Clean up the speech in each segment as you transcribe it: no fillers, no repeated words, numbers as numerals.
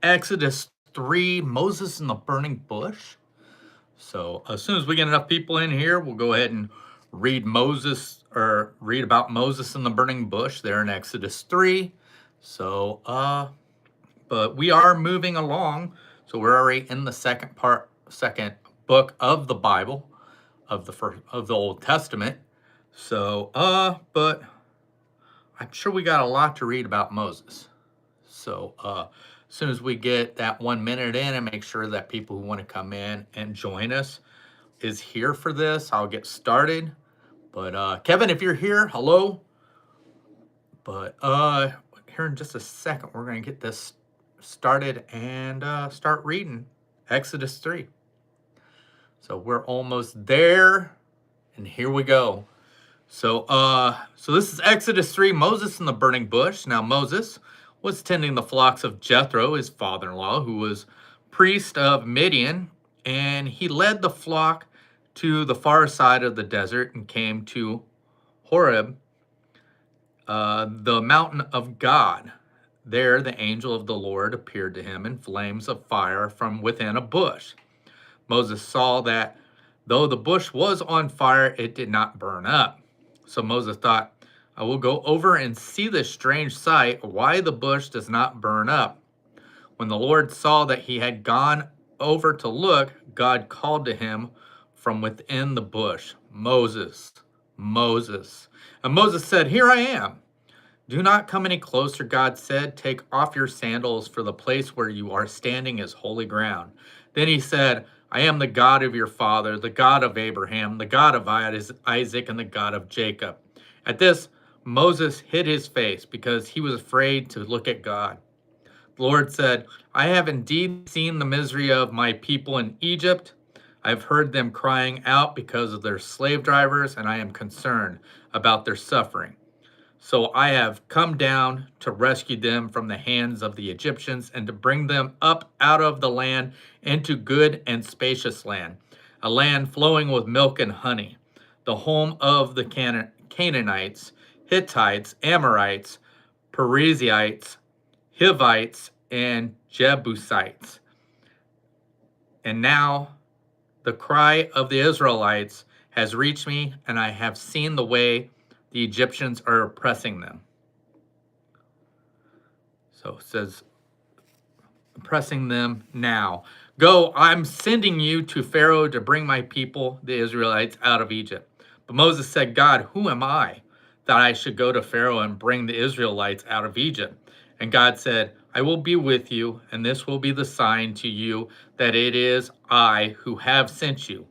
Exodus 3, Moses in the burning bush. So as soon as we get enough people in here, we'll go ahead and read about Moses in the burning bush there in Exodus 3. But we are moving along. So we're already in the second book of the Bible, of the Old Testament. But I'm sure we got a lot to read about Moses. So as soon as we get that 1 minute in and make sure that people who want to come in and join us is here for this, I'll get started. But Kevin, if you're here, hello. But here in just a second, we're going to get this started and start reading Exodus 3. So we're almost there, and here we go. So this is Exodus 3, Moses in the burning bush. Now Moses was tending the flocks of Jethro, his father-in-law, who was priest of Midian, and he led the flock to the far side of the desert and came to Horeb, the mountain of God. There the angel of the Lord appeared to him in flames of fire from within a bush. Moses saw that though the bush was on fire, it did not burn up. So Moses thought, I will go over and see this strange sight, why the bush does not burn up. When the Lord saw that he had gone over to look, God called to him from within the bush, Moses, Moses. And Moses said, Here I am. Do not come any closer, God said. Take off your sandals, for the place where you are standing is holy ground. Then he said, I am the God of your father, the God of Abraham, the God of Isaac, and the God of Jacob. At this, Moses hid his face because he was afraid to look at God. The Lord said, I have indeed seen the misery of my people in Egypt. I have heard them crying out because of their slave drivers, and I am concerned about their suffering. So I have come down to rescue them from the hands of the Egyptians and to bring them up out of the land into good and spacious land, a land flowing with milk and honey, the home of the Canaanites, Hittites, Amorites, Perizzites, Hivites, and Jebusites. And now the cry of the Israelites has reached me, and I have seen the way the Egyptians are oppressing them. So it says, oppressing them now. Go, I'm sending you to Pharaoh to bring my people, the Israelites, out of Egypt. But Moses said, God, who am I that I should go to Pharaoh and bring the Israelites out of Egypt? And God said, I will be with you, and this will be the sign to you that it is I who have sent you.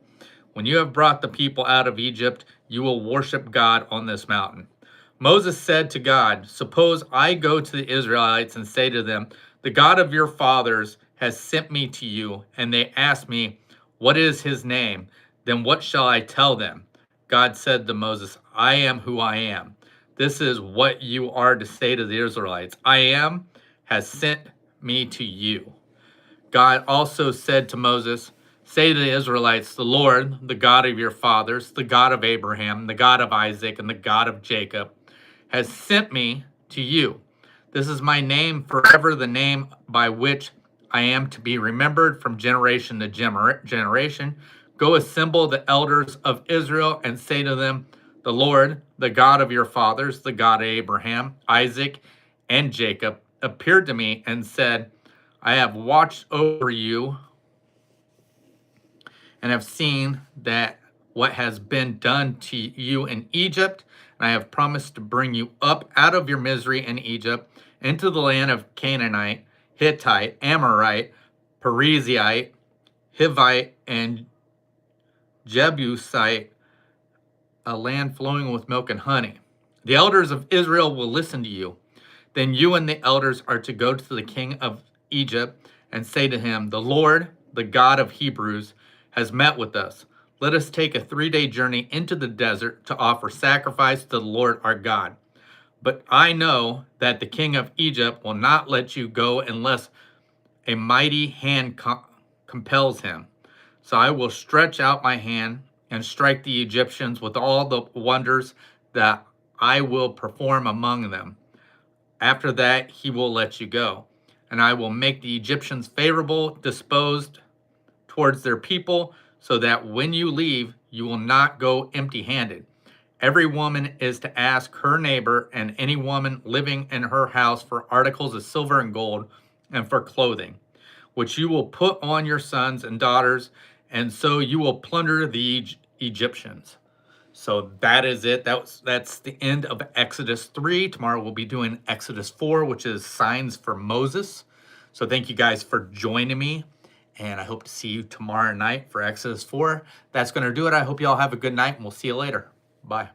When you have brought the people out of Egypt, you will worship God on this mountain. Moses said to God, suppose I go to the Israelites and say to them, the God of your fathers has sent me to you, and they ask me, what is his name? Then what shall I tell them? God said to Moses, I am who I am. This is what you are to say to the Israelites. I am has sent me to you. God also said to Moses, say to the Israelites, the Lord, the God of your fathers, the God of Abraham, the God of Isaac, and the God of Jacob, has sent me to you. This is my name forever, the name by which I am to be remembered from generation to generation. Go assemble the elders of Israel and say to them, the Lord, the God of your fathers, the God of Abraham, Isaac, and Jacob, appeared to me and said, I have watched over you and have seen that what has been done to you in Egypt, and I have promised to bring you up out of your misery in Egypt into the land of Canaanite, Hittite, Amorite, Perizzite, Hivite, and Jebusite, a land flowing with milk and honey. The elders of Israel will listen to you. Then you and the elders are to go to the king of Egypt and say to him, the Lord, the God of Hebrews, has met with us. Let us take a 3-day journey into the desert to offer sacrifice to the Lord our God. But I know that the king of Egypt will not let you go unless a mighty hand compels him. So I will stretch out my hand and strike the Egyptians with all the wonders that I will perform among them. After that, he will let you go. and I will make the Egyptians favorable disposed towards their people, so that when you leave, you will not go empty-handed. Every woman is to ask her neighbor and any woman living in her house for articles of silver and gold and for clothing, which you will put on your sons and daughters, and so you will plunder the Egyptians. So that is it. That's the end of Exodus 3. Tomorrow we'll be doing Exodus 4, which is signs for Moses. So thank you guys for joining me, and I hope to see you tomorrow night for Exodus 4. That's going to do it. I hope you all have a good night, and we'll see you later. Bye.